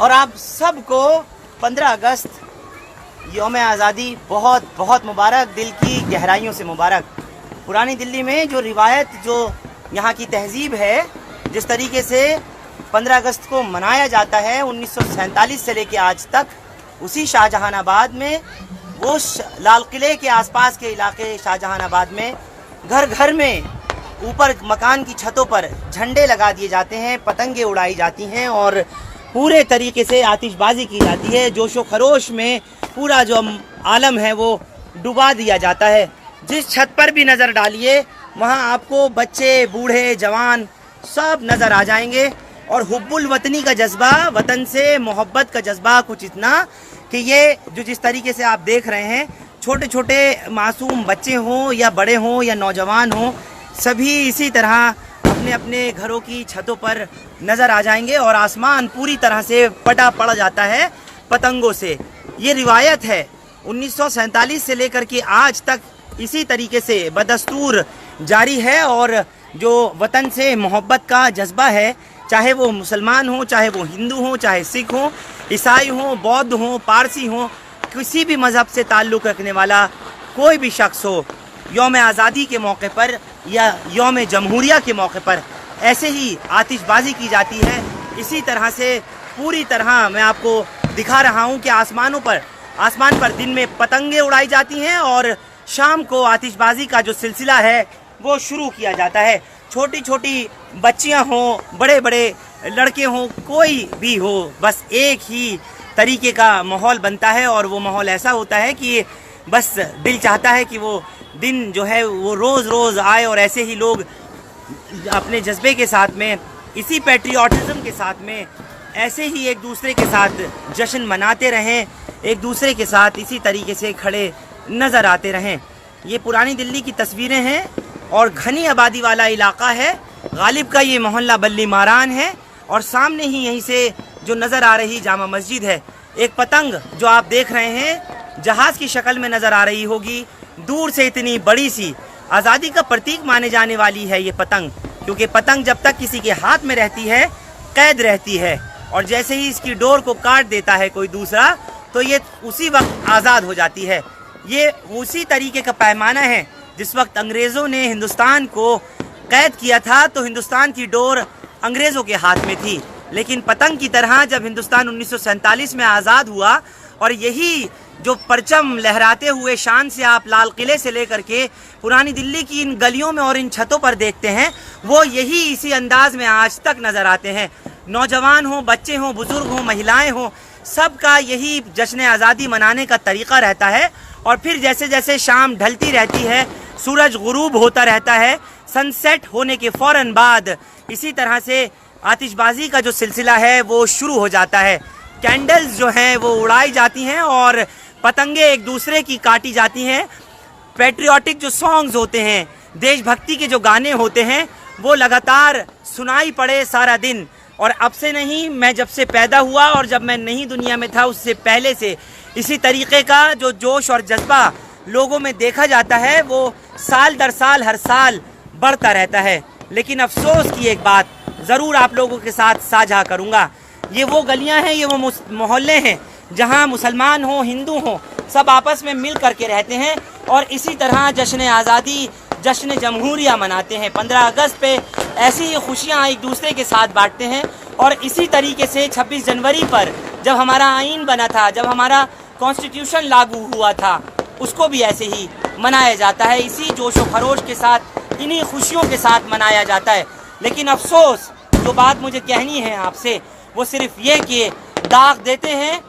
और आप सबको 15 अगस्त यौम आज़ादी बहुत बहुत मुबारक, दिल की गहराइयों से मुबारक। पुरानी दिल्ली में जो रिवायत, जो यहाँ की तहजीब है, जिस तरीके से 15 अगस्त को मनाया जाता है 1947 से लेकर आज तक, उसी शाहजहानाबाद में, वो लाल किले के आसपास के इलाके शाहजहानाबाद में घर घर में ऊपर मकान की छतों पर झंडे लगा दिए जाते हैं, पतंगे उड़ाई जाती हैं और पूरे तरीके से आतिशबाजी की जाती है। जोशो खरोश में पूरा जो आलम है वो डुबा दिया जाता है। जिस छत पर भी नज़र डालिए वहाँ आपको बच्चे, बूढ़े, जवान सब नज़र आ जाएंगे। और हुब्बुल वतनी का जज्बा, वतन से मोहब्बत का जज्बा कुछ इतना कि ये जो जिस तरीके से आप देख रहे हैं, छोटे छोटे मासूम बच्चे हों या बड़े हों या नौजवान हों, सभी इसी तरह अपने अपने घरों की छतों पर नज़र आ जाएंगे और आसमान पूरी तरह से पटा पड़ जाता है पतंगों से। ये रिवायत है 1947 से लेकर के आज तक इसी तरीके से बदस्तूर जारी है। और जो वतन से मोहब्बत का जज्बा है, चाहे वो मुसलमान हो, चाहे वो हिंदू हो, चाहे सिख हो, ईसाई हो, बौद्ध हो, पारसी हो, किसी भी मज़हब से ताल्लुक़ रखने वाला कोई भी शख्स हो, यौम आज़ादी के मौके पर या यौम जमहूरिया के मौके पर ऐसे ही आतिशबाजी की जाती है। इसी तरह से पूरी तरह मैं आपको दिखा रहा हूँ कि आसमान पर दिन में पतंगे उड़ाई जाती हैं और शाम को आतिशबाजी का जो सिलसिला है वो शुरू किया जाता है। छोटी छोटी बच्चियाँ हों, बड़े बड़े लड़के हों, कोई भी हो, बस एक ही तरीके का माहौल बनता है और वो माहौल ऐसा होता है कि बस दिल चाहता है कि वो दिन जो है वो रोज़ रोज़ आए और ऐसे ही लोग अपने जज्बे के साथ में, इसी पैट्रियाटिज़म के साथ में, ऐसे ही एक दूसरे के साथ जश्न मनाते रहें, एक दूसरे के साथ इसी तरीके से खड़े नज़र आते रहें। ये पुरानी दिल्ली की तस्वीरें हैं और घनी आबादी वाला इलाका है। गालिब का ये मोहल्ला बल्ली मारान है और सामने ही यहीं से जो नज़र आ रही जामा मस्जिद है। एक पतंग जो आप देख रहे हैं जहाज़ की शक्ल में नज़र आ रही होगी, दूर से इतनी बड़ी सी, आज़ादी का प्रतीक माने जाने वाली है ये पतंग, क्योंकि पतंग जब तक किसी के हाथ में रहती है कैद रहती है और जैसे ही इसकी डोर को काट देता है कोई दूसरा तो ये उसी वक्त आज़ाद हो जाती है। ये उसी तरीके का पैमाना है। जिस वक्त अंग्रेज़ों ने हिंदुस्तान को कैद किया था तो हिंदुस्तान की डोर अंग्रेज़ों के हाथ में थी, लेकिन पतंग की तरह जब हिंदुस्तान 1947 में आज़ाद हुआ और यही जो परचम लहराते हुए शान से आप लाल किले से लेकर के पुरानी दिल्ली की इन गलियों में और इन छतों पर देखते हैं, वो यही इसी अंदाज में आज तक नज़र आते हैं। नौजवान हो, बच्चे हों, बुज़ुर्ग हों, महिलाएं हों, सबका यही जश्न आज़ादी मनाने का तरीक़ा रहता है। और फिर जैसे जैसे शाम ढलती रहती है, सूरज गुरूब होता रहता है, सनसेट होने के फ़ौरन बाद इसी तरह से आतिशबाजी का जो सिलसिला है वो शुरू हो जाता है। कैंडल्स जो हैं वो उड़ाई जाती हैं और पतंगे एक दूसरे की काटी जाती हैं। पैट्रियाटिक जो सॉन्ग्स होते हैं, देशभक्ति के जो गाने होते हैं, वो लगातार सुनाई पड़े सारा दिन। और अब से नहीं, मैं जब से पैदा हुआ और जब मैं नई दुनिया में था उससे पहले से इसी तरीके का जो जोश और जज्बा लोगों में देखा जाता है वो साल दर साल हर साल बढ़ता रहता है। लेकिन अफसोस की एक बात ज़रूर आप लोगों के साथ साझा करूँगा, ये वो गलियाँ हैं, ये वो मोहल्ले हैं जहाँ मुसलमान हो, हिंदू हो, सब आपस में मिल कर के रहते हैं और इसी तरह जश्न आज़ादी, जश्न जमहूरिया मनाते हैं। 15 अगस्त पे ऐसी ही खुशियाँ एक दूसरे के साथ बांटते हैं। और इसी तरीके से 26 जनवरी पर जब हमारा आइन बना था, जब हमारा कॉन्स्टिट्यूशन लागू हुआ था, उसको भी ऐसे ही मनाया जाता है, इसी जोश व खरोश के साथ, इन्हीं खुशियों के साथ मनाया जाता है। लेकिन अफसोस जो बात मुझे कहनी है आपसे वो सिर्फ ये कि दाग देते हैं,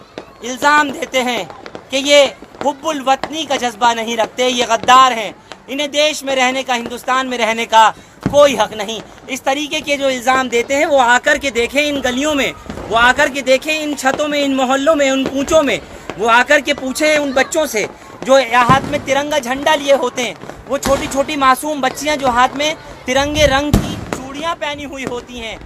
इल्ज़ाम देते हैं कि ये हुब्बुल वतनी का जज्बा नहीं रखते, ये गद्दार हैं, इन्हें देश में रहने का, हिंदुस्तान में रहने का कोई हक नहीं। इस तरीके के जो इल्ज़ाम देते हैं वो आकर के देखें इन गलियों में, वो आकर के देखें इन छतों में, इन मोहल्लों में, उन कूचों में, वो आकर के पूछें उन बच्चों से जो हाथ में तिरंगा झंडा लिए होते हैं, वो छोटी छोटी मासूम बच्चियां जो हाथ में तिरंगे रंग की चूड़ियां पहनी हुई होती हैं।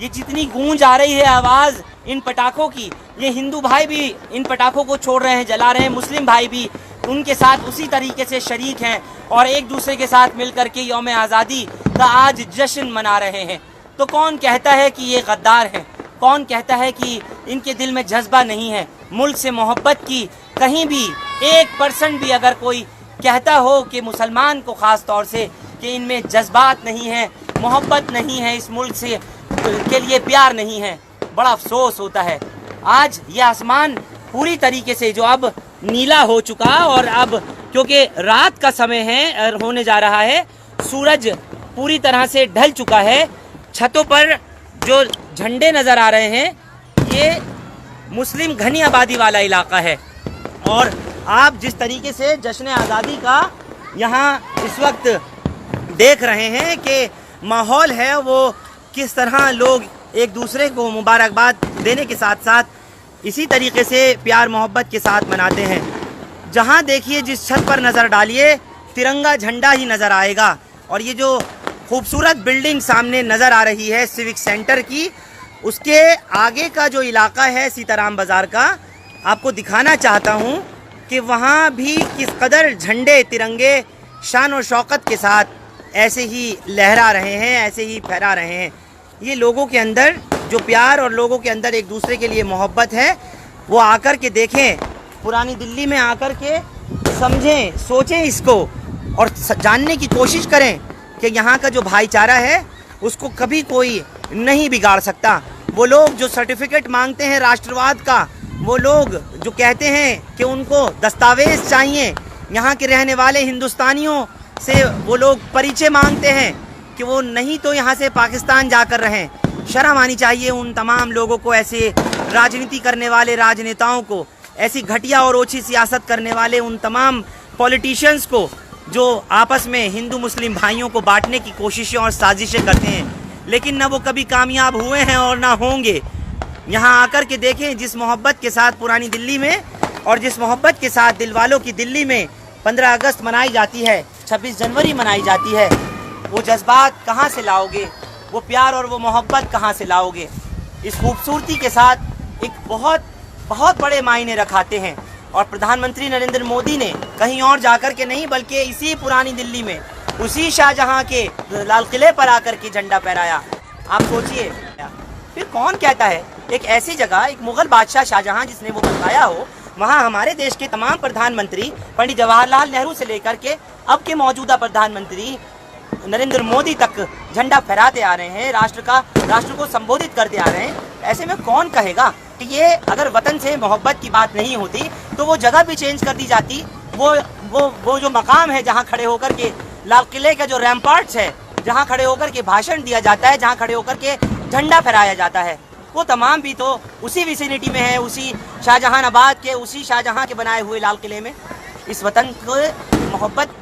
ये जितनी गूंज आ रही है आवाज़ इन पटाखों की, ये हिंदू भाई भी इन पटाखों को छोड़ रहे हैं, जला रहे हैं, मुस्लिम भाई भी उनके साथ उसी तरीके से शरीक हैं और एक दूसरे के साथ मिलकर के यौम आज़ादी का आज जश्न मना रहे हैं। तो कौन कहता है कि ये गद्दार हैं? कौन कहता है कि इनके दिल में जज्बा नहीं है? मुल्क से मोहब्बत की कहीं भी 1% भी अगर कोई कहता हो कि मुसलमान को ख़ास तौर से कि इनमें जज्बात नहीं है, मोहब्बत नहीं है, इस मुल्क से के लिए प्यार नहीं है, बड़ा अफसोस होता है। आज ये आसमान पूरी तरीके से जो अब नीला हो चुका और अब क्योंकि रात का समय है होने जा रहा है, सूरज पूरी तरह से ढल चुका है। छतों पर जो झंडे नज़र आ रहे हैं, ये मुस्लिम घनी आबादी वाला इलाका है और आप जिस तरीके से जश्न आज़ादी का यहाँ इस वक्त देख रहे हैं कि माहौल है, वो किस तरह लोग एक दूसरे को मुबारकबाद देने के साथ साथ इसी तरीके से प्यार मोहब्बत के साथ मनाते हैं। जहाँ देखिए, जिस छत पर नज़र डालिए, तिरंगा झंडा ही नज़र आएगा। और ये जो खूबसूरत बिल्डिंग सामने नज़र आ रही है सिविक सेंटर की, उसके आगे का जो इलाका है सीताराम बाज़ार का, आपको दिखाना चाहता हूँ कि वहाँ भी किस कदर झंडे तिरंगे शान और शौकत के साथ ऐसे ही लहरा रहे हैं, ऐसे ही फहरा रहे हैं। ये लोगों के अंदर जो प्यार और लोगों के अंदर एक दूसरे के लिए मोहब्बत है, वो आकर के देखें, पुरानी दिल्ली में आकर के समझें, सोचें इसको और जानने की कोशिश करें कि यहाँ का जो भाईचारा है उसको कभी कोई नहीं बिगाड़ सकता। वो लोग जो सर्टिफिकेट मांगते हैं राष्ट्रवाद का, वो लोग जो कहते हैं कि उनको दस्तावेज़ चाहिए, यहाँ के रहने वाले हिंदुस्तानियों से वो लोग परिचय मांगते हैं कि वो नहीं तो यहाँ से पाकिस्तान जाकर रहें। शर्म आनी चाहिए उन तमाम लोगों को, ऐसे राजनीति करने वाले राजनेताओं को, ऐसी घटिया और ओछी सियासत करने वाले उन तमाम पॉलिटिशियंस को जो आपस में हिंदू मुस्लिम भाइयों को बांटने की कोशिशें और साजिशें करते हैं, लेकिन ना वो कभी कामयाब हुए हैं और ना होंगे। यहाँ आकर के देखें, जिस मोहब्बत के साथ पुरानी दिल्ली में और जिस मोहब्बत के साथ दिलवालों की दिल्ली में 15 अगस्त मनाई जाती है, 26 जनवरी मनाई जाती है, वो जज्बात कहाँ से लाओगे? वो प्यार और वो मोहब्बत कहाँ से लाओगे? इस खूबसूरती के साथ एक बहुत बहुत बड़े मायने रखाते हैं। और प्रधानमंत्री नरेंद्र मोदी ने कहीं और जाकर के नहीं, बल्कि इसी पुरानी दिल्ली में, उसी शाहजहां के लाल किले पर आकर के झंडा फहराया। आप सोचिए, फिर कौन कहता है एक ऐसी जगह, एक मुगल बादशाह शाहजहां जिसने वो बनवाया हो, वहाँ हमारे देश के तमाम प्रधानमंत्री, पंडित जवाहरलाल नेहरू से लेकर के अब के मौजूदा प्रधानमंत्री नरेंद्र मोदी तक झंडा फहराते आ रहे हैं, राष्ट्र को संबोधित करते आ रहे हैं। ऐसे में कौन कहेगा कि ये अगर वतन से मोहब्बत की बात नहीं होती तो वो जगह भी चेंज कर दी जाती। वो जो मकाम है जहाँ खड़े होकर के लाल किले का जो रैम्पार्ट्स है, जहाँ खड़े होकर के भाषण दिया जाता है, जहाँ खड़े होकर के झंडा फहराया जाता है, वो तमाम भी तो उसी विसिनिटी में है, उसी शाहजहानाबाद के, उसी शाहजहां के बनाए हुए लाल किले में। इस वतन को मोहब्बत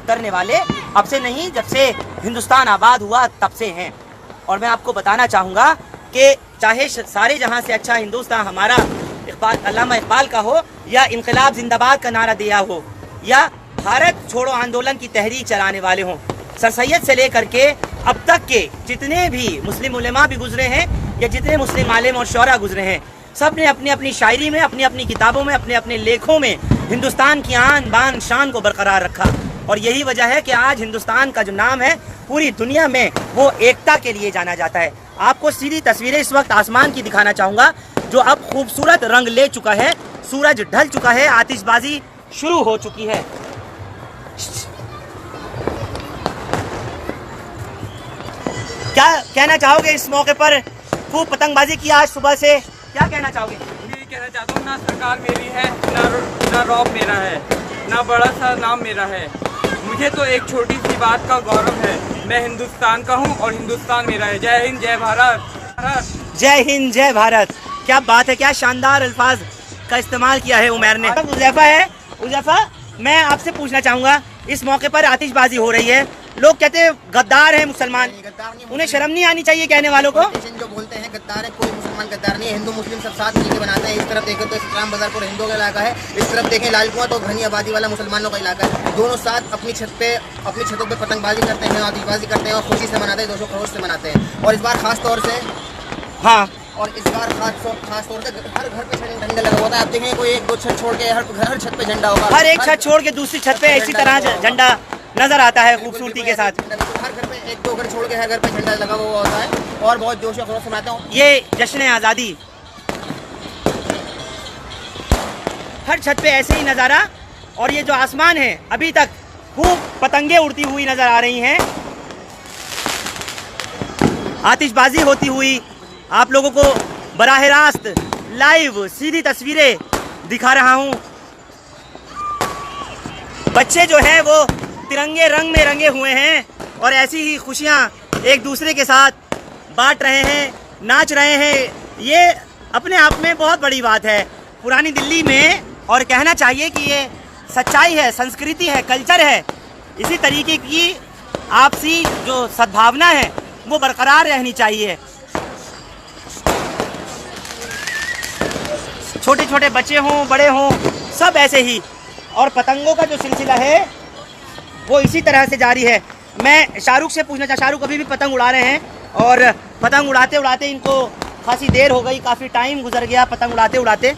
करने वाले अब से नहीं, जब से हिंदुस्तान आबाद हुआ तब से हैं। और मैं आपको बताना चाहूँगा कि चाहे सारे जहां से अच्छा हिंदुस्तान हमारा अल्लामा इकबाल का हो, या इनकलाब जिंदाबाद का नारा दिया हो, या भारत छोड़ो आंदोलन की तहरीक चलाने वाले हों, सर सैयद से लेकर के अब तक के जितने भी मुस्लिम उलेमा भी गुजरे हैं, या जितने मुस्लिम आलिम और शौरा गुजरे हैं, सब ने अपनी अपनी शायरी में, अपनी अपनी किताबों में, अपने अपने लेखों में हिंदुस्तान की आन बान शान को बरकरार रखा। और यही वजह है कि आज हिंदुस्तान का जो नाम है पूरी दुनिया में वो एकता के लिए जाना जाता है। आपको सीधी तस्वीरें इस वक्त आसमान की दिखाना चाहूँगा, जो अब खूबसूरत रंग ले चुका है, सूरज ढल चुका है, आतिशबाजी शुरू हो चुकी है। क्या कहना चाहोगे इस मौके पर? खूब पतंगबाजी की आज सुबह से, क्या कहना चाहोगे? यही कहना चाहता हूँ, ना सरकार मेरी है, ना रौब मेरा है, ना बड़ा सा नाम मेरा है। मुझे तो एक छोटी सी बात का गौरव है, मैं हिंदुस्तान का हूँ और हिंदुस्तान मेरा है। जय हिंद, जय भारत। जय हिंद, जय भारत। क्या बात है, क्या शानदार अल्फाज का इस्तेमाल किया है उमैर ने। उज़ैफा है, उज़ैफा मैं आपसे पूछना चाहूँगा, इस मौके पर आतिशबाजी हो रही है, लोग कहते हैं गद्दार है मुसलमान, उन्हें शर्म नहीं आनी चाहिए कहने वालों को? जो बोलते हैं गद्दार है, कोई मुसलमान गद्दार नहीं है, हिंदू मुस्लिम सब साथ मिलकर बनाते हैं। इस तरफ देखें तो इस्लाम बाजार पर हिंदुओं का इलाका है, इस तरफ देखें लाल कुआं तो घनी आबादी वाला मुसलमानों का इलाका है। दोनों साथ अपनी छतों पे पतंगबाजी करते हैं, आतिशबाजी करते हैं और खुशी से मनाते हैं, जोशो खरोश से मनाते हैं। और इस बार खास तौर से खास तौर से हर घर पे झंडा लगा हुआ था। आप देखेंगे कोई एक दो छत छोड़ के हर छत पे झंडा होगा, हर एक छत छोड़ के दूसरी छत पे इसी तरह झंडा नजर आता है खूबसूरती के साथ। हर घर पे 1-2 घर छोड़ के हर घर पे झंडा लगा हुआ होता है और बहुत जोश और खरोश से मनाते हैं। ये जश्न आज़ादी, हर छत पे ऐसे ही नज़ारा। और ये जो आसमान है, अभी तक खूब पतंगे उड़ती हुई नज़र आ रही हैं, आतिशबाजी होती हुई आप लोगों को बराह रास्त लाइव सीधी तस्वीरें दिखा रहा हूँ। बच्चे जो हैं वो तिरंगे रंग में रंगे हुए हैं और ऐसी ही खुशियाँ एक दूसरे के साथ बांट रहे हैं, नाच रहे हैं। ये अपने आप में बहुत बड़ी बात है पुरानी दिल्ली में, और कहना चाहिए कि ये सच्चाई है, संस्कृति है, कल्चर है। इसी तरीके की आपसी जो सद्भावना है वो बरकरार रहनी चाहिए। छोटे छोटे बच्चे हों, बड़े हों, सब ऐसे ही। और पतंगों का जो सिलसिला है वो इसी तरह से जारी है। मैं शाहरुख से पूछना चाहता, शाहरुख अभी भी पतंग उड़ा रहे हैं और पतंग उड़ाते उड़ाते इनको खासी देर हो गई, काफ़ी टाइम गुजर गया पतंग उड़ाते उड़ाते।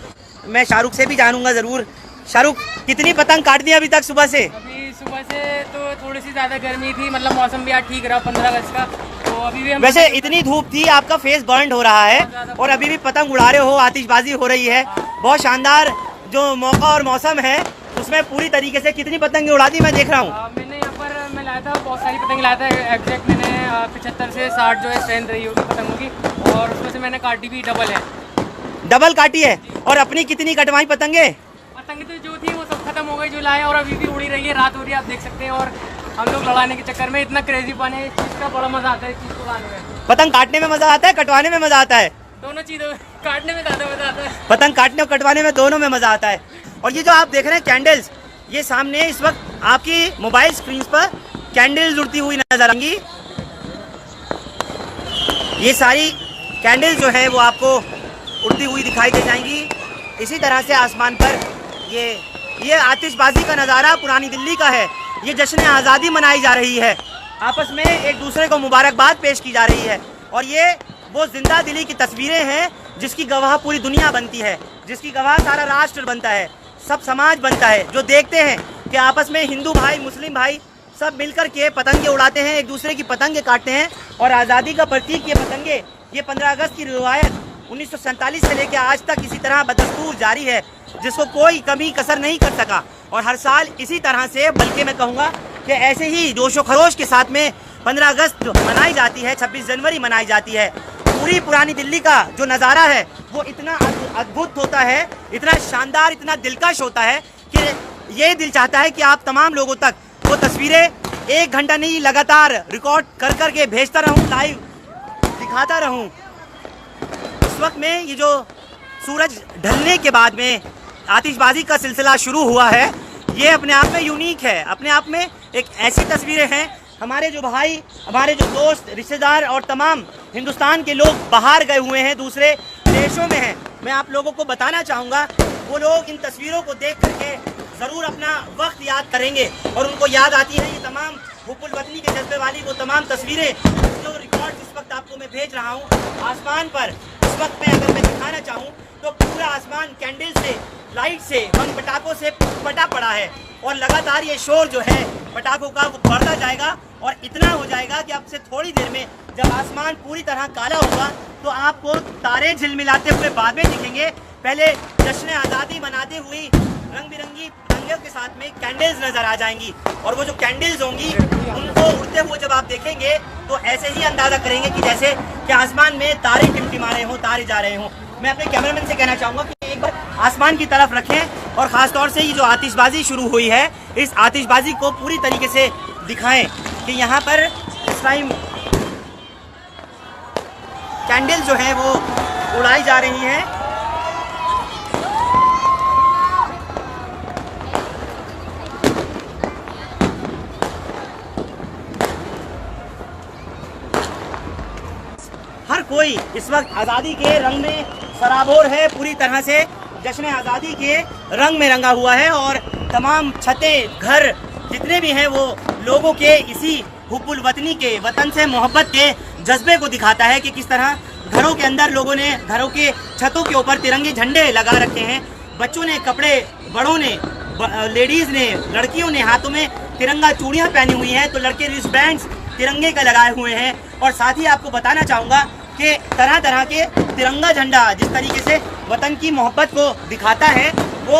मैं शाहरुख से भी जानूंगा ज़रूर। शाहरुख, कितनी पतंग काट दी अभी तक सुबह से? अभी सुबह से तो थोड़ी सी ज़्यादा गर्मी थी, मतलब मौसम भी आज ठीक रहा 15 अगस्त का, तो अभी भी हम वैसे इतनी धूप थी, आपका फेस बर्न हो रहा है और अभी भी पतंग उड़ा रहे हो, आतिशबाजी हो रही है। बहुत शानदार जो मौका और मौसम है उसमें पूरी तरीके से। कितनी पतंगे उड़ा दी मैं देख रहा हूँ? मैंने यहाँ पर मैं लाया था, बहुत सारी पतंग लाया था। एग्जैक्ट मैंने 75 से 60 जो है स्ट्रेंथ रही होगी पतंगों की, और उसमें से मैंने काटी भी डबल है। डबल काटी है। और अपनी कितनी कटवाई पतंगे? पतंगे तो जो थी वो सब खत्म हो गई, जो लाए, और अभी भी उड़ी रही है, रात हो रही है, आप देख सकते हैं। और हम लोग लड़ाने के चक्कर में इतना क्रेजी बने, इस चीज़ का बड़ा मज़ा आता है, इस चीज़ को लाने में। पतंग काटने में मज़ा आता है, कटवाने में मज़ा आता है? दोनों चीज़ों काटने में ज़्यादा मज़ा आता है। पतंग काटने और कटवाने में दोनों में मज़ा आता है। और ये जो आप देख रहे हैं कैंडल्स, ये सामने इस वक्त आपकी मोबाइल स्क्रीन पर कैंडल्स उड़ती हुई नजर आएंगी। ये सारी कैंडल्स जो है वो आपको उड़ती हुई दिखाई दे जाएंगी। इसी तरह से आसमान पर ये आतिशबाजी का नज़ारा पुरानी दिल्ली का है। ये जश्न आज़ादी मनाई जा रही है, आपस में एक दूसरे को मुबारकबाद पेश की जा रही है। और ये वो जिंदा दिली की तस्वीरें हैं जिसकी गवाह पूरी दुनिया बनती है, जिसकी गवाह सारा राष्ट्र बनता है, सब समाज बनता है, जो देखते हैं कि आपस में हिंदू भाई, मुस्लिम भाई सब मिलकर के पतंगे उड़ाते हैं, एक दूसरे की पतंगे काटते हैं। और आज़ादी का प्रतीक ये पतंगे, ये 15 अगस्त की रिवायत 1947 से लेकर आज तक इसी तरह बदस्तूर जारी है, जिसको कोई कमी कसर नहीं कर सका। और हर साल इसी तरह से, बल्कि मैं कहूँगा कि ऐसे ही जोशो खरोश के साथ में 15 अगस्त मनाई जाती है, 26 जनवरी मनाई जाती है। पूरी पुरानी दिल्ली का जो नज़ारा है वो इतना अद्भुत होता है, इतना शानदार, इतना दिलकश होता है कि ये दिल चाहता है कि आप तमाम लोगों तक वो तस्वीरें 1 घंटा नहीं लगातार रिकॉर्ड कर कर के भेजता रहूं, लाइव दिखाता रहूं। इस वक्त में ये जो सूरज ढलने के बाद में आतिशबाजी का सिलसिला शुरू हुआ है, ये अपने आप में यूनिक है, अपने आप में एक ऐसी तस्वीरें हैं। हमारे जो भाई, हमारे जो दोस्त, रिश्तेदार और तमाम हिंदुस्तान के लोग बाहर गए हुए हैं, दूसरे देशों में हैं, मैं आप लोगों को बताना चाहूँगा, वो लोग इन तस्वीरों को देख करके ज़रूर अपना वक्त याद करेंगे और उनको याद आती है ये तमाम हुब्बुल वतनी के जज्बे वाली वो तमाम तस्वीरें जो रिकॉर्ड इस वक्त आपको मैं भेज रहा हूँ। आसमान पर इस वक्त में अगर मैं दिखाना चाहूँ तो पूरा आसमान कैंडल से, लाइट से, बम पटाखों से पटा पड़ा है और लगातार ये शोर जो है पटाखों का वो बढ़ता जाएगा और इतना हो जाएगा कि अब से थोड़ी देर में जब आसमान पूरी तरह काला होगा तो आपको तारे झिलमिलाते हुए बाद में दिखेंगे। पहले जश्न आज़ादी मनाते हुए रंग बिरंगी पतंगों के साथ में कैंडल्स नजर आ जाएंगी और वो जो कैंडल्स होंगी उनको उड़ते हुए जब आप देखेंगे तो ऐसे ही अंदाजा करेंगे कि जैसे कि आसमान में तारे टिमटिमा रहे हों, तारे जा रहे हों। मैं अपने कैमरामैन से कहना चाहूँगा कि एक बार आसमान की तरफ रखें और ख़ास तौर से ये जो आतिशबाजी शुरू हुई है, इस आतिशबाजी को पूरी तरीके से दिखाएं कि यहाँ पर इस टाइम कैंडल जो है वो उड़ाई जा रही हैं। हर कोई इस वक्त आज़ादी के रंग में सराबोर है, पूरी तरह से जश्न आज़ादी के रंग में रंगा हुआ है और तमाम छतें, घर जितने भी हैं वो लोगों के इसी हुब्बुल वतनी के, वतन से मोहब्बत के जज्बे को दिखाता है कि किस तरह घरों के अंदर लोगों ने घरों के छतों के ऊपर तिरंगे झंडे लगा रखे हैं। बच्चों ने कपड़े, बड़ों ने, लेडीज़ ने, लड़कियों ने हाथों में तिरंगा चूड़ियाँ पहनी हुई हैं, तो लड़के रिस्ट बैंड्स तिरंगे का लगाए हुए हैं। और साथ ही आपको बताना चाहूँगा कि तरह तरह के तिरंगा झंडा जिस तरीके से वतन की मोहब्बत को दिखाता है, वो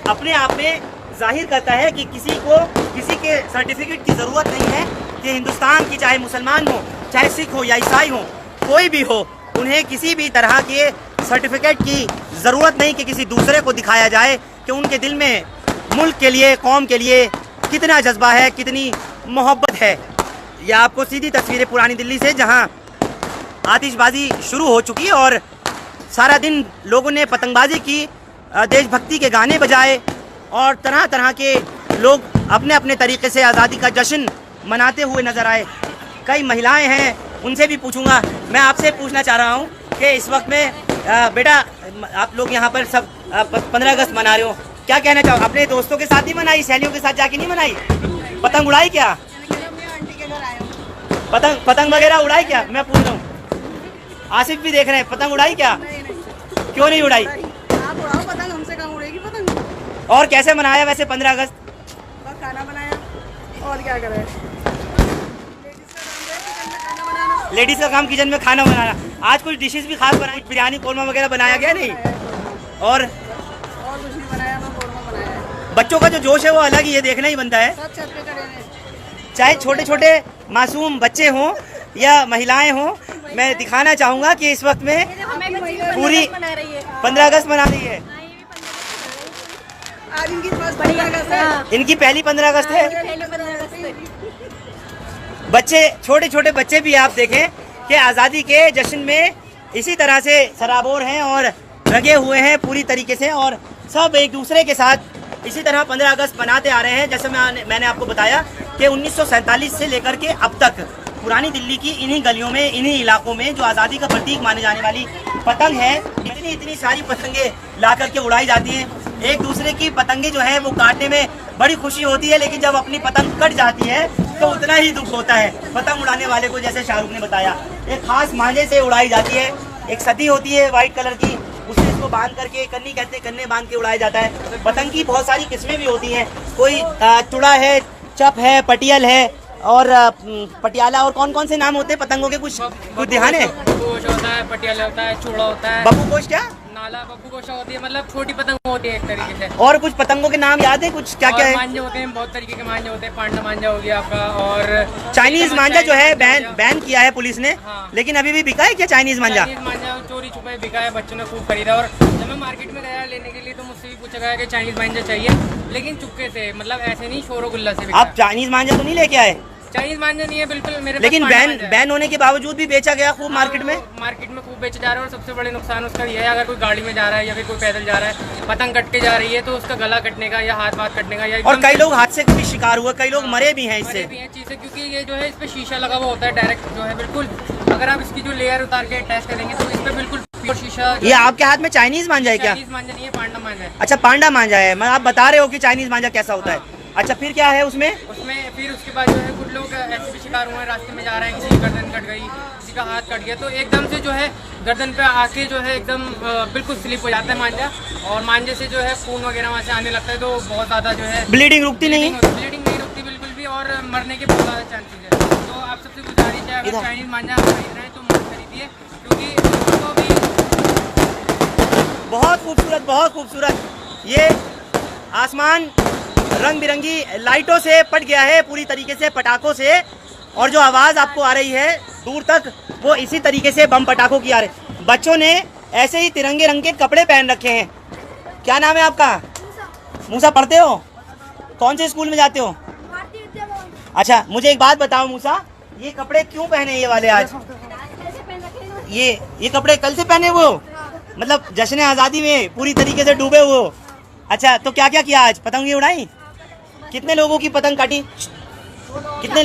अपने आप में जाहिर करता है कि किसी को किसी के सर्टिफिकेट की ज़रूरत नहीं है कि हिंदुस्तान की, चाहे मुसलमान हो, चाहे सिख हो या ईसाई हो, कोई भी हो, उन्हें किसी भी तरह के सर्टिफिकेट की ज़रूरत नहीं कि किसी दूसरे को दिखाया जाए कि उनके दिल में मुल्क के लिए, कौम के लिए कितना जज्बा है, कितनी मोहब्बत है। यह आपको सीधी तस्वीरें पुरानी दिल्ली से, जहां आतिशबाजी शुरू हो चुकी है और सारा दिन लोगों ने पतंगबाजी की, देशभक्ति के गाने बजाए और तरह तरह के लोग अपने अपने तरीके से आज़ादी का जश्न मनाते हुए नज़र आए। कई महिलाएं हैं, उनसे भी पूछूंगा। मैं आपसे पूछना चाह रहा हूं कि इस वक्त में बेटा, आप लोग यहाँ पर सब 15 अगस्त मना रहे हो, क्या कहना चाहो? अपने दोस्तों के साथ ही मनाई, सहेलियों के साथ जाके नहीं मनाई? पतंग उड़ाई क्या? पतंग वगैरह उड़ाई क्या? मैं पूछ रहा हूँ, आसिफ भी देख रहे हैं, पतंग उड़ाई क्या? क्यों नहीं उड़ाई? आप उड़ाओ पतंग, हमसे कहाँ उड़ेगी पतंग। और कैसे मनाया वैसे 15 अगस्त? बस खाना बनाया और क्या करें। लेडीज का काम किचन में खाना बनाना। आज कुछ डिशेस भी खास बनाई, बिरयानी, कोरमा वगैरह बनाया गया नहीं? और कुछ नहीं बनाया, मैं कोरमा बनाया। बच्चों का जो जोश है वो अलग ही, ये देखना ही बनता है। सब छत पे खड़े हैं, चाहे छोटे छोटे मासूम बच्चे हों या महिलाएं हों, मैं दिखाना चाहूँगा कि इस वक्त में पूरी 15 अगस्त मना रही है। आज इनकी फर्स्ट 15 अगस्त है। इनकी पहली 15 अगस्त है। बच्चे, छोटे छोटे बच्चे भी आप देखें कि आज़ादी के जश्न में इसी तरह से सराबोर हैं और लगे हुए हैं पूरी तरीके से, और सब एक दूसरे के साथ इसी तरह 15 अगस्त मनाते आ रहे हैं। जैसे मैंने आपको बताया कि 1947 से लेकर के अब तक पुरानी दिल्ली की इन्हीं गलियों में, इन्हीं इलाकों में जो आज़ादी का प्रतीक माने जाने वाली पतंग है, इतनी सारी पतंगे ला करके उड़ाई जाती हैं। एक दूसरे की पतंगे जो है वो काटने में बड़ी खुशी होती है, लेकिन जब अपनी पतंग कट जाती है तो उतना ही दुख होता है। पतंग उड़ाने वाले को, जैसे शाहरुख ने बताया, एक खास मांझे से उड़ाई जाती है। एक सदी होती है वाइट कलर की, उससे इसको बांध करके, कन्नी कहते हैं, कन्ने बांध के उड़ाया जाता है। पतंग की बहुत सारी किस्में भी होती हैं, कोई चुड़ा है, चप है, पटियल है और पटियाला, और कौन कौन से नाम होते हैं पतंगों के? कुछ ध्यान है? बब्बू होता है, पटियाला होता है, चूड़ा होता है, बब्बू गोश, क्या नाला बब्बू गोशा होती है, मतलब छोटी पतंग होती है एक तरीके से। और कुछ पतंगों के नाम याद है कुछ? क्या क्या है? मांझे होते हैं, बहुत तरीके के मांझे होते हैं। पांडा मांझा हो गया आपका, और चाइनीज मांझा जो है बैन किया है पुलिस ने। हाँ। लेकिन अभी भी बिका है क्या चाइनीज मांझा? चाइनीज मांझा चोरी छुपे बिका है, बच्चों ने खूब खरीदा। और जब मैं मार्केट में गया लेने के लिए तो मुझसे भी पूछा गया कि चाइनीज मांझा चाहिए, लेकिन चुपके से, मतलब ऐसे नहीं शोरो गुल्ला से। आप चाइनीज मांझा तो नहीं लेके आए? चाइनीज मांझा नहीं है बिल्कुल मेरे, लेकिन बैन होने के बावजूद भी बेचा गया खूब मार्केट में। मार्केट में खूब बेचा जा रहा है। और सबसे बड़े नुकसान उसका ये है, अगर कोई गाड़ी में जा रहा है या फिर कोई पैदल जा रहा है, पतंग कट के जा रही है, तो उसका गला कटने का या हाथ कटने का, या और कई लोग हादसे का भी शिकार हुए, कई लोग मरे भी हैं इससे। चीज़ें, क्योंकि ये जो है इस पे शीशा लगा हुआ होता है डायरेक्ट, जो है बिल्कुल, अगर आप इसकी जो लेयर उतार के टेस्ट करेंगे तो इस पे बिल्कुल प्योर शीशा। ये आपके हाथ में चाइनीज मांझा है क्या? चाइनीज मांझा नहीं है, पांडा मांझा है। अच्छा, पांडा मांझा है। मैं आप बता रहे हो कि चाइनीज मांझा कैसा होता है। अच्छा, फिर क्या है उसमें? फिर उसके बाद जो है कुछ लोग ऐसे भी शिकार हुए हैं, रास्ते में जा रहे हैं, किसी की गर्दन कट गई, किसी का हाथ कट गया, तो एकदम से जो है गर्दन पे आके जो है एकदम बिल्कुल स्लिप हो जाता है मांझा, और मांझे से जो है खून वगैरह वहाँ से आने लगता है, तो बहुत ज़्यादा जो है ब्लीडिंग रुकती नहीं? ब्लीडिंग नहीं रुकती बिल्कुल भी, और मरने के बहुत ज़्यादा चांसेस है। तो आप सबसे गुजारिश है, अगर चाइनीज मांझा खरीद रहे हैं तो मत खरीदिए, क्योंकि उनको भी बहुत खूबसूरत, बहुत खूबसूरत। ये आसमान रंग बिरंगी लाइटों से पट गया है पूरी तरीके से, पटाखों से, और जो आवाज़ आपको आ रही है दूर तक, वो इसी तरीके से बम पटाखों की आ रही। बच्चों ने ऐसे ही तिरंगे रंग के कपड़े पहन रखे हैं। क्या नाम है आपका? मूसा। पढ़ते हो? कौन से स्कूल में जाते हो? अच्छा, मुझे एक बात बताओ मूसा, ये कपड़े क्यों पहने ये वाले आज? ये कपड़े कल से पहने हुए हो? मतलब जश्न आज़ादी में पूरी तरीके से डूबे हुए हो? अच्छा, तो क्या क्या किया आज? पतंग उड़ाई? कितने लोगों की पतंग काटी? कितने?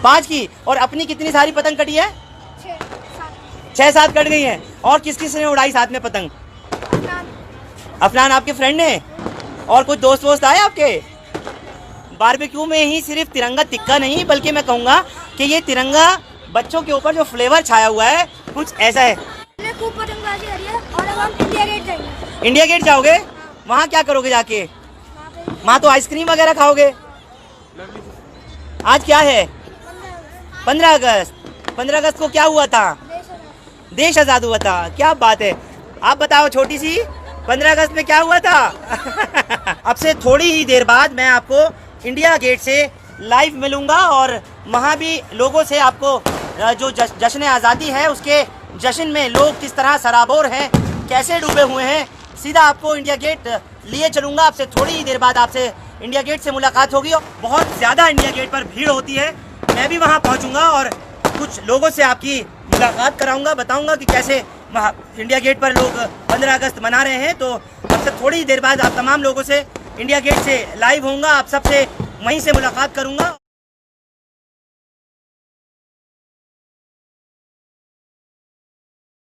5 की। और अपनी कितनी सारी पतंग कटी है? 6-7 कट गई हैं। और किस किस ने उड़ाई साथ में पतंग? अफनान आपके फ्रेंड ने? और कुछ दोस्त वोस्त आए आपके? बारबेक्यू में ही सिर्फ तिरंगा तिक्का नहीं, बल्कि मैं कहूँगा कि ये तिरंगा बच्चों के ऊपर जो फ्लेवर छाया हुआ है कुछ ऐसा है। खूब पतंगबाजी करी है और अब हम इंडिया गेट जाएंगे। इंडिया गेट जाओगे? वहाँ क्या करोगे जाके? वहाँ तो आइसक्रीम वगैरह खाओगे। आज क्या है? 15 अगस्त। 15 अगस्त को क्या हुआ था? देश आज़ाद हुआ था। क्या बात है। आप बताओ छोटी सी, 15 अगस्त में क्या हुआ था? अब से थोड़ी ही देर बाद मैं आपको इंडिया गेट से लाइव मिलूंगा और वहाँ भी लोगों से आपको जो जश्न आज़ादी है उसके जश्न में लोग किस तरह सराबोर हैं, कैसे डूबे हुए हैं, सीधा आपको इंडिया गेट लिए चलूँगा। आपसे थोड़ी ही देर बाद आपसे इंडिया गेट से मुलाकात होगी। बहुत ज़्यादा इंडिया गेट पर भीड़ होती है, मैं भी वहाँ पहुँचूँगा और कुछ लोगों से आपकी मुलाकात कराऊँगा, बताऊँगा कि कैसे वहाँ इंडिया गेट पर लोग 15 अगस्त मना रहे हैं। तो अब से थोड़ी ही देर बाद आप तमाम लोगों से इंडिया गेट से लाइव होऊंगा, आप सबसे वहीं से मुलाकात करूँगा।